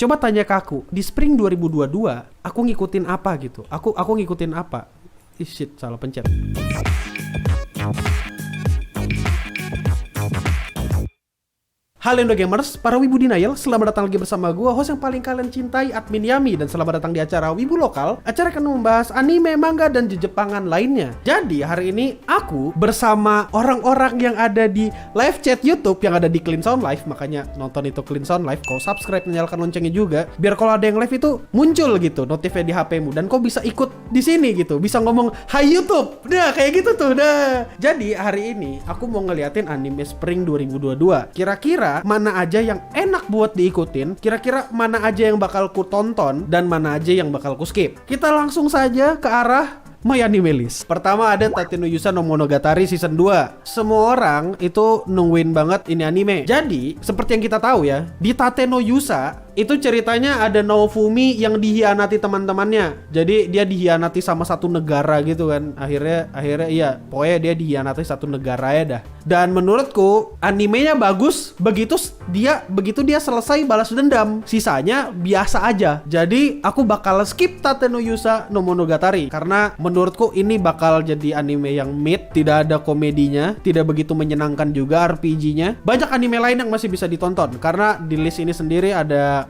Coba tanya ke aku, di Spring 2022 aku ngikutin apa gitu. Aku ngikutin apa? Shit, salah pencet. Halo Indo Gamers, para Wibu Denial, selamat datang lagi bersama gua, host yang paling kalian cintai, Admin Yami. Dan selamat datang di acara Wibu Lokal, acara yang akan membahas anime, manga, dan Jepangan lainnya. Jadi hari ini aku bersama orang-orang yang ada di live chat YouTube yang ada di Clean Sound Live. Makanya nonton itu Clean Sound Live, kau subscribe, nyalakan loncengnya juga, biar kalau ada yang live itu muncul gitu notifnya di HP-mu, dan kau bisa ikut di sini gitu, bisa ngomong Hai YouTube, dah kayak gitu tuh dah. Jadi hari ini aku mau ngeliatin anime Spring 2022. Kira-kira mana aja yang enak buat diikutin, kira-kira mana aja yang bakal ku tonton, dan mana aja yang bakal ku skip. Kita langsung saja ke arah My Anime List. Pertama ada Tate no Yusa no Monogatari Season 2. Semua orang itu nungguin banget ini anime. Jadi, seperti yang kita tahu ya, di Tate no Yusa itu ceritanya ada Naofumi yang dihianati teman-temannya. Jadi dia dihianati sama satu negara gitu kan. Akhirnya iya, pokoknya dia dihianati satu negara ya dah. Dan menurutku animenya bagus begitu dia selesai balas dendam. Sisanya biasa aja. Jadi aku bakal skip Tate no Yusa no Monogatari karena menurutku ini bakal jadi anime yang mid, tidak ada komedinya, tidak begitu menyenangkan juga RPG-nya. Banyak anime lain yang masih bisa ditonton karena di list ini sendiri ada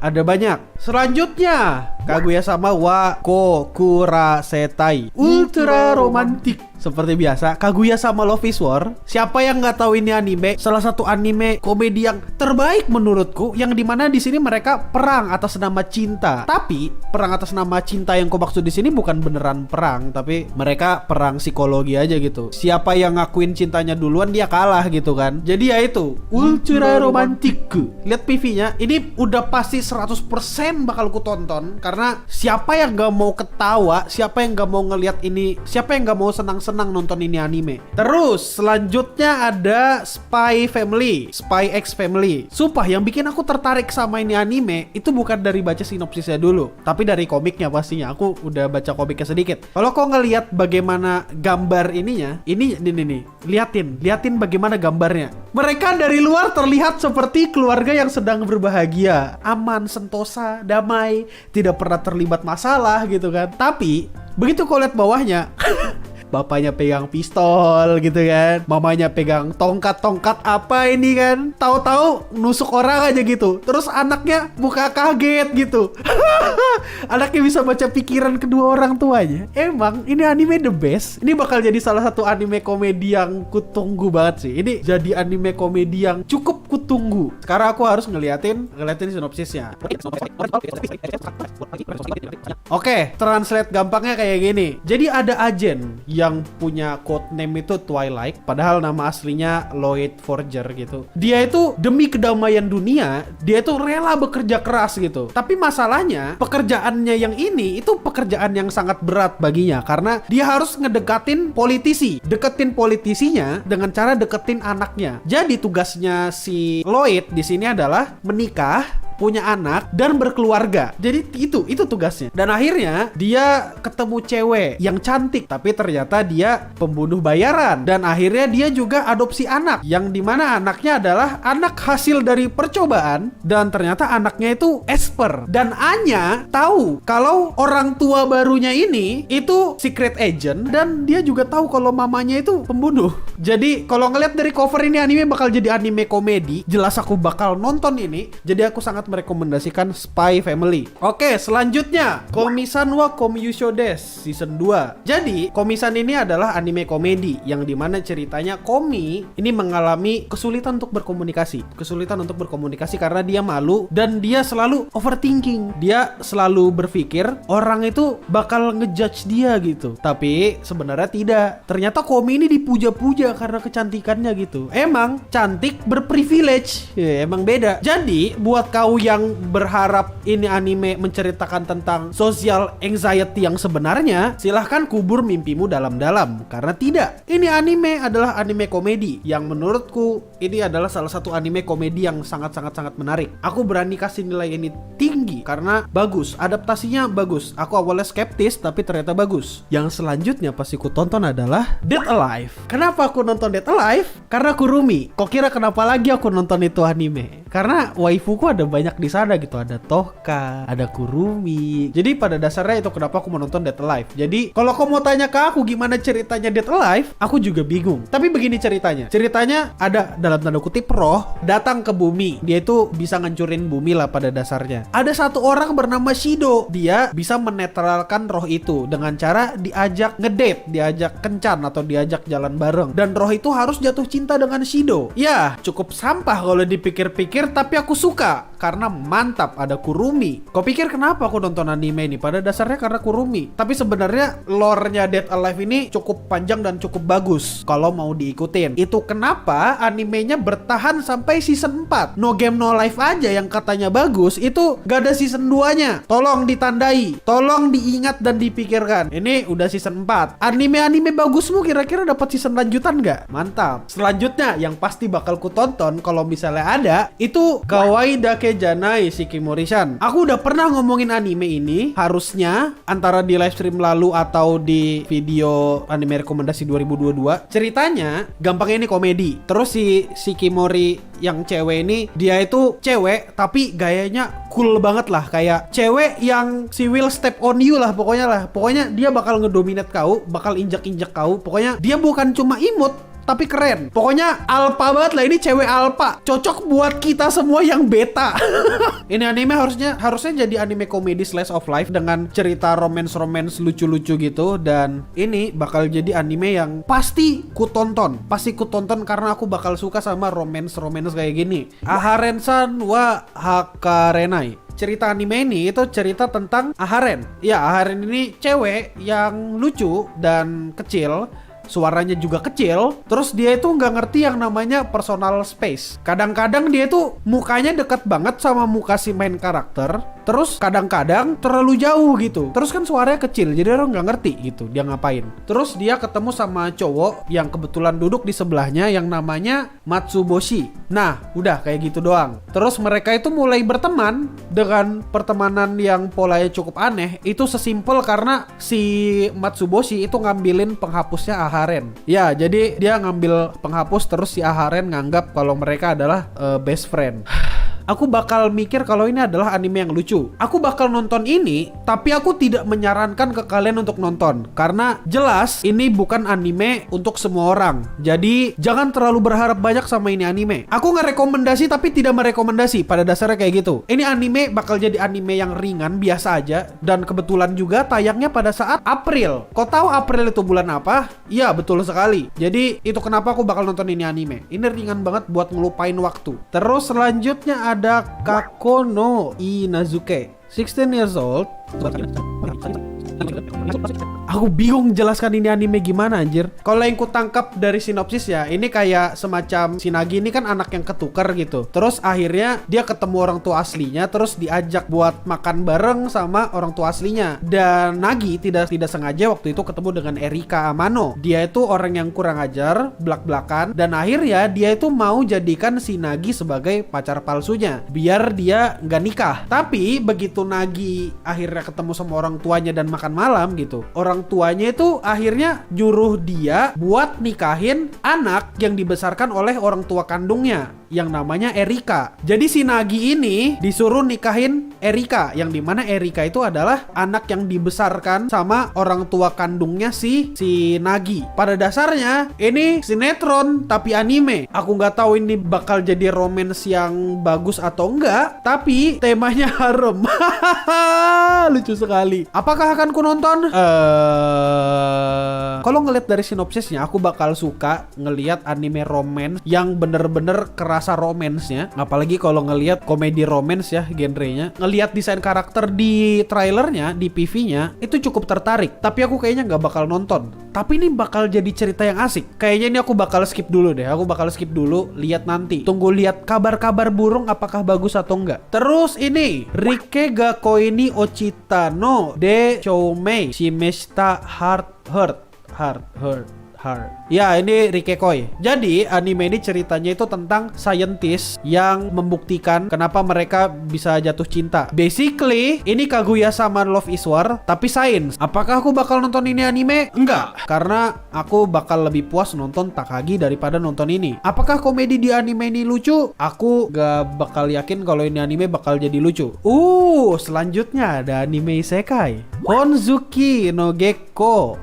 banyak. Selanjutnya Kaguya-sama wa Kokurasetai, ultra romantik. Seperti biasa, Kaguya-sama Love is War. Siapa yang nggak tahu ini anime? Salah satu anime komedi yang terbaik menurutku, yang dimana di sini mereka perang atas nama cinta. Tapi perang atas nama cinta yang kau maksud di sini bukan beneran perang, tapi mereka perang psikologi aja gitu. Siapa yang ngakuin cintanya duluan dia kalah gitu kan. Jadi ya itu, ultra romantik. Lihat PV-nya, ini udah pasti 100% bakal ku tonton karena siapa yang gak mau ketawa, siapa yang gak mau ngelihat ini, siapa yang gak mau senang nonton ini anime. Terus selanjutnya ada Spy X Family. Sumpah yang bikin aku tertarik sama ini anime itu bukan dari baca sinopsisnya dulu, tapi dari komiknya pastinya. Aku udah baca komiknya sedikit. Kalau kau ngelihat bagaimana gambar ininya, ini nih. Liatin bagaimana gambarnya. Mereka dari luar terlihat seperti keluarga yang sedang berbahagia, aman, sentosa, damai, tidak pernah terlibat masalah gitu kan. Tapi begitu kau lihat bawahnya bapaknya pegang pistol gitu kan, mamanya pegang tongkat apa ini kan, tahu-tahu nusuk orang aja gitu. Terus anaknya muka kaget gitu. Anaknya bisa baca pikiran kedua orang tuanya. Emang ini anime the best. Ini bakal jadi salah satu anime komedi yang kutunggu banget sih. Ini jadi anime komedi yang cukup kutunggu. Sekarang aku harus ngeliatin sinopsisnya. Oke, translate gampangnya kayak gini. Jadi ada agen yang punya code name itu Twilight, padahal nama aslinya Lloyd Forger gitu. Dia itu demi kedamaian dunia, dia itu rela bekerja keras gitu. Tapi masalahnya, pekerjaannya yang ini itu pekerjaan yang sangat berat baginya karena dia harus deketin politisinya dengan cara deketin anaknya. Jadi tugasnya si Lloyd di sini adalah menikah, punya anak, dan berkeluarga. Jadi itu tugasnya. Dan akhirnya dia ketemu cewek yang cantik, tapi ternyata dia pembunuh bayaran. Dan akhirnya dia juga adopsi anak, yang dimana anaknya adalah anak hasil dari percobaan. Dan ternyata anaknya itu Esper. Dan Anya tahu kalau orang tua barunya ini itu secret agent, dan dia juga tahu kalau mamanya itu pembunuh. Jadi kalau ngeliat dari cover ini anime bakal jadi anime komedi, jelas aku bakal nonton ini. Jadi aku sangat merekomendasikan Spy Family. Oke, selanjutnya Komi-san wa Komyusho Desu Season 2. Jadi Komi-san ini adalah anime komedi yang dimana ceritanya Komi ini mengalami kesulitan untuk berkomunikasi karena dia malu dan dia selalu overthinking. Dia selalu berpikir orang itu bakal ngejudge dia gitu, tapi sebenarnya tidak. Ternyata Komi ini dipuja-puja karena kecantikannya gitu. Emang cantik berprivilege ya, emang beda. Jadi buat kau yang berharap ini anime menceritakan tentang social anxiety yang sebenarnya, silahkan kubur mimpimu dalam-dalam. Karena tidak, ini anime adalah anime komedi yang menurutku ini adalah salah satu anime komedi yang sangat-sangat menarik. Aku berani kasih nilai ini tinggi karena bagus, adaptasinya bagus. Aku awalnya skeptis tapi ternyata bagus. Yang selanjutnya pasti ku tonton adalah Dead Alive. Kenapa aku nonton Dead Alive? Karena Kurumi. Kok kira kenapa lagi aku nonton itu anime? Karena waifuku ada banyak di sana gitu. Ada Tohka, ada Kurumi. Jadi pada dasarnya itu kenapa aku menonton Dead Alive. Jadi kalau kau mau tanya ke aku gimana ceritanya Dead Alive, aku juga bingung. Tapi begini ceritanya. Ceritanya ada dalam tanda kutip roh datang ke bumi. Dia itu bisa ngancurin bumi lah pada dasarnya. Ada satu orang bernama Shido. Dia bisa menetralkan roh itu dengan cara diajak ngedate, diajak kencan atau diajak jalan bareng. Dan roh itu harus jatuh cinta dengan Shido. Ya, cukup sampah kalau dipikir-pikir, tapi aku suka karena mantap, ada Kurumi. Kau pikir kenapa aku nonton anime ini? Pada dasarnya karena Kurumi. Tapi sebenarnya lore-nya Dead Alive ini cukup panjang dan cukup bagus kalau mau diikutin. Itu kenapa animenya bertahan sampai season 4. No Game No Life aja yang katanya bagus, itu gak ada season 2-nya. Tolong ditandai, tolong diingat dan dipikirkan. Ini udah season 4. Anime-anime bagusmu kira-kira dapat season lanjutan gak? Mantap. Selanjutnya yang pasti bakal ku tonton kalau misalnya ada, itu Kawaii Dake Janai Shikimori-san. Aku udah pernah ngomongin anime ini, harusnya antara di live stream lalu atau di video anime rekomendasi 2022. Ceritanya gampangnya ini komedi. Terus si Shikimori yang cewek ini, dia itu cewek tapi gayanya cool banget lah, kayak cewek yang si will step on you lah pokoknya dia bakal ngedominate kau, bakal injak-injak kau. Pokoknya dia bukan cuma imut tapi keren. Pokoknya alpha banget lah, ini cewek alpha. Cocok buat kita semua yang beta. Ini anime harusnya jadi anime komedi slice of life dengan cerita romance lucu-lucu gitu. Dan ini bakal jadi anime yang pasti ku tonton karena aku bakal suka sama romance kayak gini. Aharen-san wa Hakarenai. Cerita anime ini itu cerita tentang Aharen. Ya, Aharen ini cewek yang lucu dan kecil. Suaranya juga kecil. Terus dia itu nggak ngerti yang namanya personal space. Kadang-kadang dia itu mukanya deket banget sama muka si main karakter. Terus kadang-kadang terlalu jauh gitu. Terus kan suaranya kecil, jadi orang nggak ngerti gitu dia ngapain. Terus dia ketemu sama cowok yang kebetulan duduk di sebelahnya yang namanya Matsuboshi. Nah, udah kayak gitu doang. Terus mereka itu mulai berteman dengan pertemanan yang polanya cukup aneh. Itu sesimpel karena si Matsuboshi itu ngambilin penghapusnya Aharen. Ya, jadi dia ngambil penghapus, terus si Aharen nganggap kalau mereka adalah best friend. Aku bakal mikir kalau ini adalah anime yang lucu. Aku bakal nonton ini, tapi aku tidak menyarankan ke kalian untuk nonton. Karena jelas ini bukan anime untuk semua orang. Jadi jangan terlalu berharap banyak sama ini anime. Aku ngerekomendasi tapi tidak merekomendasi, pada dasarnya kayak gitu. Ini anime bakal jadi anime yang ringan, biasa aja. Dan kebetulan juga tayangnya pada saat April. Kau tahu April itu bulan apa? Iya, betul sekali. Jadi itu kenapa aku bakal nonton ini anime. Ini ringan banget buat ngelupain waktu. Terus selanjutnya ada Kako no Inazuke, 16 years old. Aku bingung jelaskan ini anime gimana anjir. Kalau yang ku tangkap dari sinopsis ya, ini kayak semacam si Nagi ini kan anak yang ketukar gitu. Terus akhirnya dia ketemu orang tua aslinya, terus diajak buat makan bareng sama orang tua aslinya. Dan Nagi tidak sengaja waktu itu ketemu dengan Erika Amano. Dia itu orang yang kurang ajar, blak-blakan, dan akhirnya dia itu mau jadikan si Nagi sebagai pacar palsunya biar dia nggak nikah. Tapi begitu Nagi akhirnya ketemu sama orang tuanya dan makan malam gitu, orang tuanya itu akhirnya nyuruh dia buat nikahin anak yang dibesarkan oleh orang tua kandungnya yang namanya Erika. Jadi si Nagi ini disuruh nikahin Erika, yang dimana Erika itu adalah anak yang dibesarkan sama orang tua kandungnya si Nagi. Pada dasarnya ini sinetron tapi anime. Aku nggak tahu ini bakal jadi romance yang bagus atau enggak, tapi temanya harem. Lucu sekali. Apakah akan ku nonton? Kalau ngeliat dari sinopsisnya, aku bakal suka ngeliat anime romance yang bener-bener kerasa romance-nya. Apalagi kalau ngeliat komedi romance ya genrenya. Ngeliat desain karakter di trailernya, di PV-nya, itu cukup tertarik. Tapi aku kayaknya nggak bakal nonton. Tapi ini bakal jadi cerita yang asik. Kayaknya ini aku bakal skip dulu deh. Aku bakal skip dulu, lihat nanti. Tunggu lihat kabar-kabar burung apakah bagus atau enggak. Terus ini, Rike ga Koini Ochita no de Choumei Shimeshita Heart. Ya, ini Rikekoi. Jadi anime ini ceritanya itu tentang scientist yang membuktikan kenapa mereka bisa jatuh cinta. Basically, ini Kaguya sama Love is War tapi sains. Apakah aku bakal nonton ini anime? Enggak, karena aku bakal lebih puas nonton Takagi daripada nonton ini. Apakah komedi di anime ini lucu? Aku gak bakal yakin kalau ini anime bakal jadi lucu. Selanjutnya ada anime isekai. Honzuki no Gekko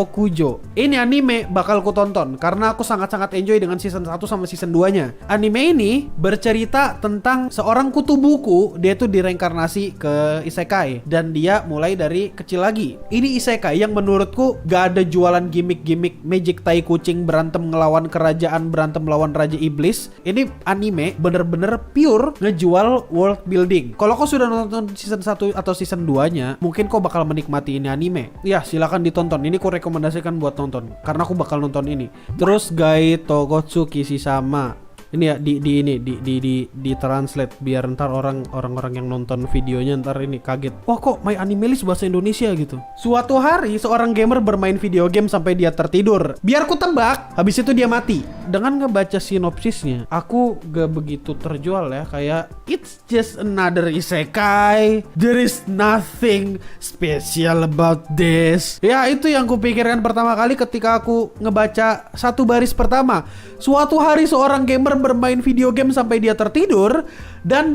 Kujo. Ini anime bakal ku tonton karena aku sangat-sangat enjoy dengan season 1 sama season 2-nya. Anime ini bercerita tentang seorang kutu buku. Dia tuh direinkarnasi ke isekai dan dia mulai dari kecil lagi. Ini isekai yang menurutku gak ada jualan gimmick-gimmick magic tai kucing berantem ngelawan kerajaan, berantem melawan raja iblis. Ini anime bener-bener pure ngejual world building. Kalau kau sudah nonton season 1 atau season 2-nya, mungkin kau bakal menikmati ini anime. Ya, silakan ditonton. Ini ku rekomendasikan buat nonton karena aku bakal nonton ini. Terus Gai Togotsuki sama ini ya di translate biar ntar orang-orang yang nonton videonya ntar ini kaget. Wah, kok My Anime List bahasa Indonesia gitu. Suatu hari seorang gamer bermain video game sampai dia tertidur. Biar ku tebak, habis itu dia mati. Dengan ngebaca sinopsisnya, aku gak begitu terjual ya. Kayak it's just another isekai. There is nothing special about this. Ya, itu yang kupikirkan pertama kali ketika aku ngebaca satu baris pertama. Suatu hari seorang gamer bermain video game sampai dia tertidur dan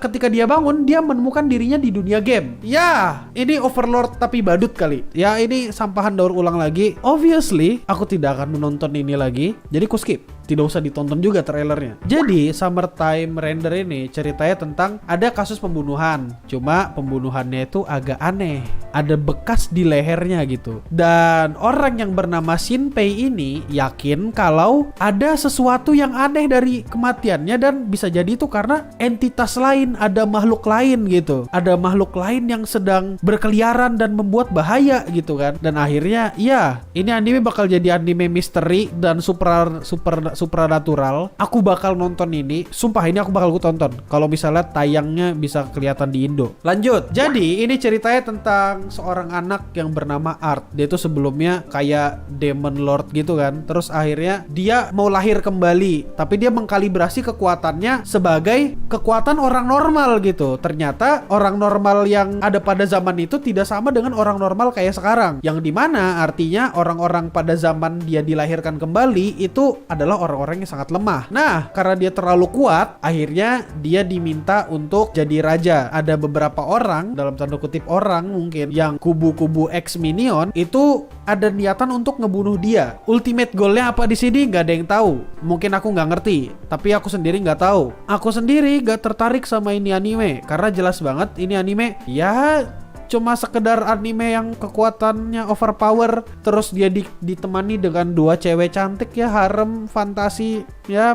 ketika dia bangun dia menemukan dirinya di dunia game. Ya, ini Overlord tapi badut kali. Ya, ini sampahan daur ulang lagi. Obviously, aku tidak akan menonton ini lagi. Jadi ku skip. Tidak usah ditonton juga trailernya. Jadi Summertime Render ini ceritanya tentang ada kasus pembunuhan. Cuma pembunuhannya itu agak aneh. Ada bekas di lehernya gitu. Dan orang yang bernama Shinpei ini yakin kalau ada sesuatu yang aneh dari kematiannya dan bisa jadi itu karena entitas lain, ada makhluk lain gitu. Ada makhluk lain yang sedang berkeliaran dan membuat bahaya gitu kan. Dan akhirnya ya, ini anime bakal jadi anime misteri dan supranatural. Aku bakal nonton ini. Sumpah ini aku bakal tonton kalau misalnya tayangnya bisa kelihatan di Indo. Lanjut. Jadi ini ceritanya tentang seorang anak yang bernama Art. Dia tuh sebelumnya kayak Demon Lord gitu kan. Terus akhirnya dia mau lahir kembali, tapi dia mengkalibrasi kekuatannya sebagai kekuatan orang normal gitu. Ternyata orang normal yang ada pada zaman itu tidak sama dengan orang normal kayak sekarang. Yang dimana artinya orang-orang pada zaman dia dilahirkan kembali itu adalah orang-orang yang sangat lemah. Nah, karena dia terlalu kuat, akhirnya dia diminta untuk jadi raja. Ada beberapa orang, dalam tanda kutip orang mungkin, yang kubu-kubu ex-minion itu ada niatan untuk ngebunuh dia. Ultimate goalnya apa di sini nggak ada yang tahu. Mungkin aku nggak ngerti, tapi aku sendiri nggak tahu. Aku sendiri nggak tertarik sama ini anime karena jelas banget ini anime ya cuma sekedar anime yang kekuatannya overpower, terus dia ditemani dengan dua cewek cantik ya, harem fantasi ya,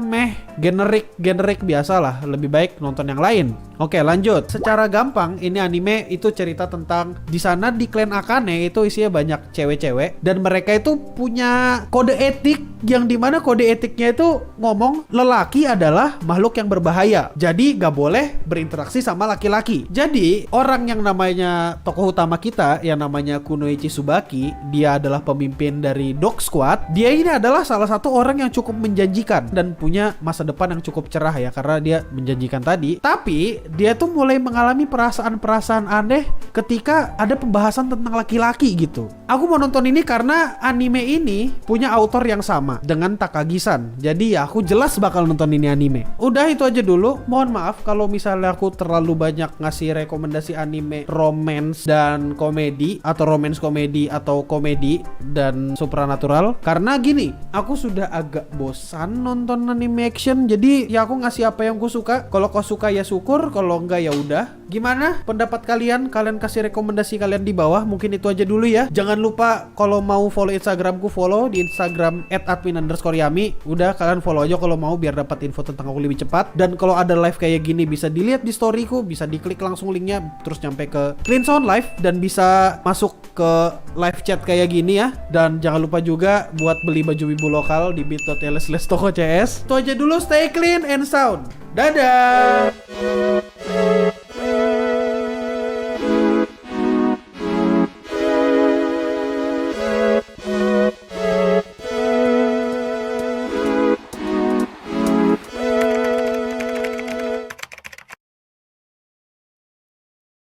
generik biasa lah. Lebih baik nonton yang lain. Oke, lanjut. Secara gampang ini anime itu cerita tentang di sana di klan Akane itu isinya banyak cewek-cewek dan mereka itu punya kode etik yang dimana kode etiknya itu ngomong lelaki adalah makhluk yang berbahaya. Jadi gak boleh berinteraksi sama laki-laki. Jadi orang yang namanya tokoh utama kita yang namanya Kunoichi Tsubaki, dia adalah pemimpin dari Dog Squad. Dia ini adalah salah satu orang yang cukup menjanjikan dan punya masa depan yang cukup cerah ya, karena dia menjanjikan tadi. Tapi dia tuh mulai mengalami perasaan-perasaan aneh ketika ada pembahasan tentang laki-laki gitu. Aku mau nonton ini karena anime ini punya autor yang sama dengan Takagi-san. Jadi ya aku jelas bakal nonton ini anime. Udah itu aja dulu. Mohon maaf kalau misalnya aku terlalu banyak ngasih rekomendasi anime romance dan komedi, atau romance komedi atau komedi dan supranatural. Karena gini, aku sudah agak bosan nonton anime action. Jadi ya aku ngasih apa yang aku suka. Kalau kau suka ya syukur, kalau enggak ya udah. Gimana pendapat kalian? Kalian kasih rekomendasi kalian di bawah. Mungkin itu aja dulu ya. Jangan lupa kalau mau follow Instagramku, follow di Instagram @admin_yami. Udah, kalian follow aja kalau mau biar dapat info tentang aku lebih cepat. Dan kalau ada live kayak gini bisa dilihat di storyku, bisa diklik langsung linknya terus nyampe ke Clean Sound Live dan bisa masuk ke live chat kayak gini ya. Dan jangan lupa juga buat beli baju wibu lokal di bit.ly/tokocs. Itu aja dulu, stay clean and sound. Dadah.